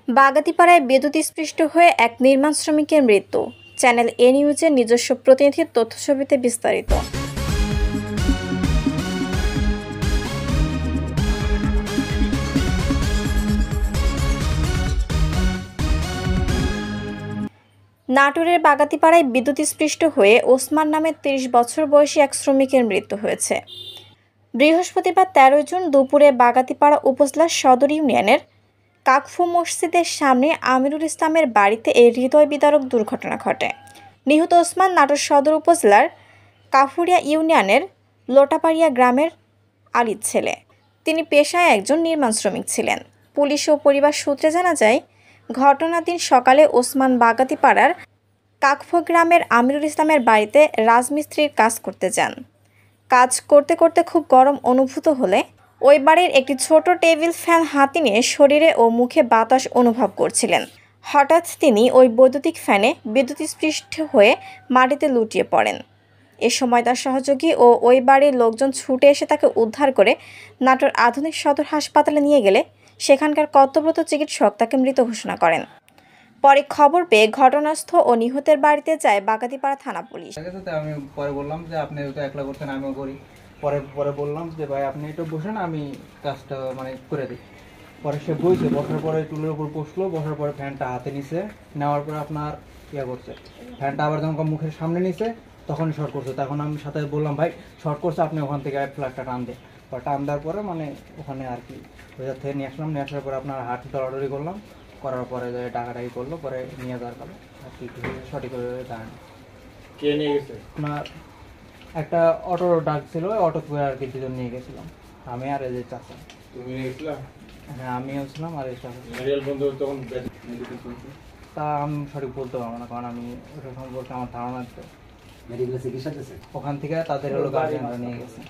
বাগাতিপাড়ায় বিদ্যুৎস্পৃষ্ট হয়ে এক নির্মাণ শ্রমিকের মৃত্যু। চ্যানেল এ নিউজের নিজস্ব প্রতিনিধির তথ্যছবিতে বিস্তারিত। নাটোরের বাগাতিপাড়ায় বিদ্যুৎস্পৃষ্ট হয়ে ওসমান নামের ৩০ বছর বয়সী এক শ্রমিকের মৃত্যু হয়েছে। বৃহস্পতিবার ১৩ জুন দুপুরে বাগাতিপাড়া উপজেলার সদর ইউনিয়নের কাকফু মসজিদের সামনে আমিরুল ইসলামের বাড়িতে এই হৃদয় বিদারক দুর্ঘটনা ঘটে। নিহত ওসমান নাটোর সদর উপজেলার কাফুরিয়া ইউনিয়নের লোটাপাড়িয়া গ্রামের আলীর ছেলে। তিনি পেশায় একজন নির্মাণ শ্রমিক ছিলেন। পুলিশ ও পরিবার সূত্রে জানা যায়, ঘটনার দিন সকালে ওসমান বাগাতিপাড়ার কাকফু গ্রামের আমিরুল ইসলামের বাড়িতে রাজমিস্ত্রির কাজ করতে যান। কাজ করতে করতে খুব গরম অনুভূত হলে ওই বাড়ির একটি ছোট টেবিল ফ্যান হাতে নিয়ে শরীরে ও মুখে বাতাস অনুভব করছিলেন। হঠাৎ তিনি ওই বৈদ্যুতিক ফ্যানে বিদ্যুৎস্পৃষ্ট হয়ে মাটিতে লুটিয়ে পড়েন। এ সময় তার সহযোগী ও ওই বাড়ির লোকজন ছুটে এসে তাকে উদ্ধার করে নাটোর আধুনিক সদর হাসপাতালে নিয়ে গেলে সেখানকার কর্তব্যরত চিকিৎসক তাকে মৃত ঘোষণা করেন। পরে খবর পেয়ে ঘটনাস্থল ও নিহতের বাড়িতে যায় বাগাতিপাড়া থানা পুলিশ। আমি পরে বললাম যে আপনি তো একলা করছেন, আমিও করি। পরে বললাম যে ভাই আপনি একটু বসেন, আমি কাজটা করে দিই। পরে সে বইছে, বসার পরে টুলের উপর বসলো, বসার পরে ফ্যানটা হাতে নিছে, নেওয়ার পরে আপনার করছে, ফ্যানটা আবার যখন মুখের সামনে নিছে তখন শর্ট করছে। তখন আমি সাথে বললাম ভাই শর্ট করছে, আপনি ওখান থেকে ফ্ল্যাগটা টান দেন। টান দেওয়ার পরে ওখানে আর কি ওইটার থেকে নিয়ে আসলাম। নিয়ে আসার পরে আপনার হাত দৌড়াদৌড়ি করলাম, করার পরে ডাকাডাকি করলো, পরে নিয়ে যাওয়ার কারণে আর কি সঠিক দাঁড়ান। কে নিয়ে গেছে? আপনার একটা অটো ডাক ছিল, অটো করে আর কি দুজন নিয়ে গেছিলাম, আমি আর এই যে চাচা। তুমি নিয়ে গেছিলা? হ্যাঁ আমিও ছিলাম আর এই চাচা। মেডিকেল বন্ধু তখন তা আমি সঠিক বলতে পারবো না, কারণ আমি ওটা সম্পর্কে আমার ধারণা আছে। মেডিকেল চিকিৎসা দিয়েছে ওখান থেকে তাদের হলো গার্জিয়ানরা নিয়ে গেছে।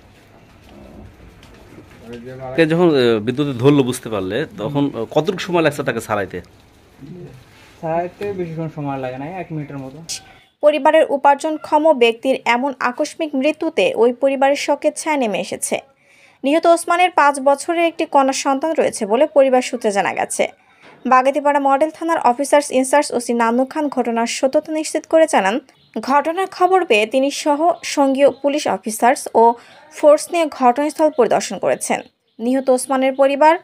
যখন বিদ্যুৎ ধরলো বুঝতে পারলে তখন কতটুকু সময় লাগছে তাকে ছাড়াইতে? বেশিক্ষণ সময় লাগে না, 1 মিনিটের মতো। পরিবারের উপার্জনক্ষম ব্যক্তির এমন আকস্মিক মৃত্যুতে ওই পরিবারের শোকের ছায়া নেমে এসেছে। নিহত ওসমানের 5 বছরের একটি কন্যা সন্তান রয়েছে বলে পরিবার সূত্রে জানা গেছে। বাগাতিপাড়া মডেল থানার অফিসার্স ইনচার্জ ওসি নানু খান ঘটনার সত্যতা নিশ্চিত করে জানান, ঘটনার খবর পেয়ে তিনি সহ সঙ্গীয় পুলিশ অফিসার্স ও ফোর্স নিয়ে ঘটনাস্থল পরিদর্শন করেছেন। নিহত ওসমানের পরিবার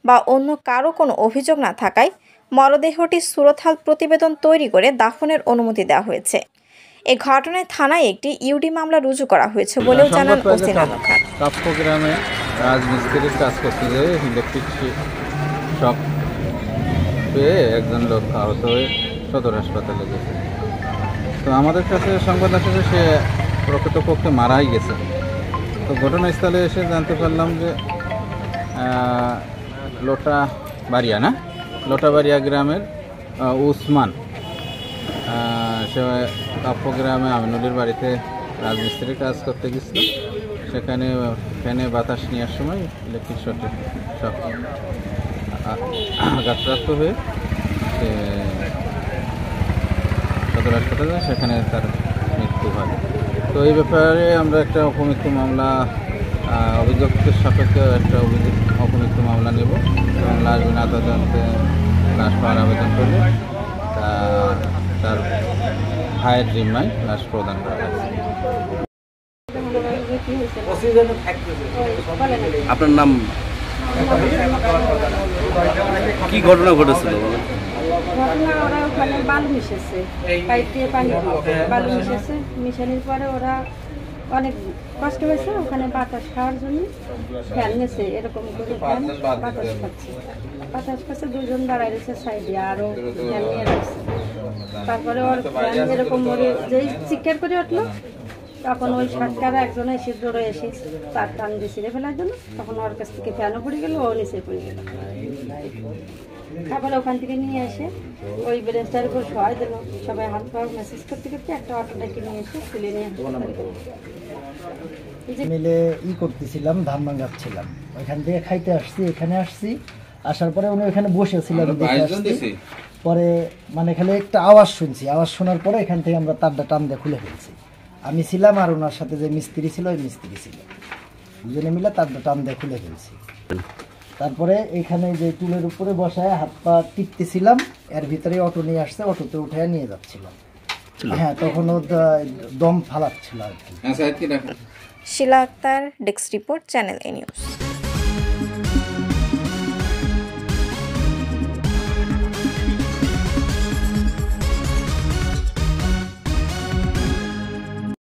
বা অন্য কারো কোনো অভিযোগ না থাকায় মরদেহটি সুরতহাল প্রতিবেদন তৈরি করে দাফনের অনুমতি দেওয়া হয়েছে। এই ঘটনায় থানায় একটি ইউডি মামলা রুজু করা হয়েছে বলেও জানান ওসি নানু খান। কাকফু গ্রামে রাজমিস্ত্রির কাজ করতে যেয়ে ইলেকট্রিক শক পেয়ে একজন লোক আহত হয়ে সদর হাসপাতালে গেছে। তো আমাদের কাছে সংবাদ আসলে সে প্রকৃতপক্ষে মারাই গেছে। তো ঘটনাস্থলে এসে জানতে পারলাম যে লোটাবাড়িয়া গ্রামের ওসমান, সে কাকফু গ্রামে আমিনুলের বাড়িতে রাজমিস্ত্রির কাজ করতে গেছিল। সেখানে ফ্যানে বাতাস নেওয়ার সময় ইলেকট্রিক শক আঘাতপ্রাপ্ত হয়ে সে সদর হাসপাতালে, সেখানে তার মৃত্যু হয়। তো এই ব্যাপারে আমরা একটা অপমৃত্যু মামলা, অভিযোগের সাপেক্ষে একটা অপমৃত্যু মামলা নেব এবং লাশ বিনা তদন্তে লাশ পাওয়ার আবেদন করলে তার ভাইয়ের জিম্মায় লাশ প্রদান করা হয়েছে। আপনার নাম? কি ঘটনা ঘটেছিল? ঘটনা ওরা ওখানে বালু মিশেছে, পাইপ দিয়ে পানি বালু মিশেছে, মিশানোর পরে ওরা অনেক কষ্ট হয়েছে। ওখানে বাতাস খাওয়ার জন্য ফ্যান নিয়েছে, এরকম করে ফ্যান বাতাস খাচ্ছে। 2জন দাঁড়ায় রয়েছে সাইডে, আরও ফ্যান নিয়ে রাখছে। তারপরে ওর ফ্যান এরকম যেই চিৎকার করে উঠলো, তখন ওই সাতকারা একজন এসে দৌড়ে এসে তার টান দিয়ে ছিঁড়ে ফেলার জন্য, তখন ওর কাছ থেকে ফ্যানও পড়ে গেল, ও নিচে পড়ে গেল। তারপরে ওখান থেকে নিয়ে এসে ওই ব্রেঞ্চটার উপর শোয়াই দিল। সবাই হাত পা মেসেজ করতে করতে একটা অটো ডেকে নিয়ে এসে তুলে নিয়ে মিলে করতেছিলাম, ধান ভাঙাচ্ছিলাম। ওইখান থেকে খাইতে আসছি, এখানে আসছি। আসার পরে উনি ওখানে বসেছিলাম, পরে খালি একটা আওয়াজ শুনছি। আওয়াজ শোনার পরে এখান থেকে আমরা তারটা টান দিয়ে খুলে ফেলছি। আমি ছিলাম আর ওনার সাথে যে মিস্ত্রি ছিল, ওই মিস্ত্রি ছিল, দুজনে মিলে তারটা টান দিয়ে খুলে ফেলছি। তারপরে এখানে যে টুলের উপরে বসায় হাত পা টিপতেছিলাম, এর ভিতরে অটো নিয়ে আসছে, অটোতে উঠে নিয়ে যাচ্ছিলাম। হ্যাঁ, তখন ও দম ফালাচ্ছিল আর কি। শিলা আক্তার, ডেস্ক রিপোর্ট, চ্যানেল এ নিউজ।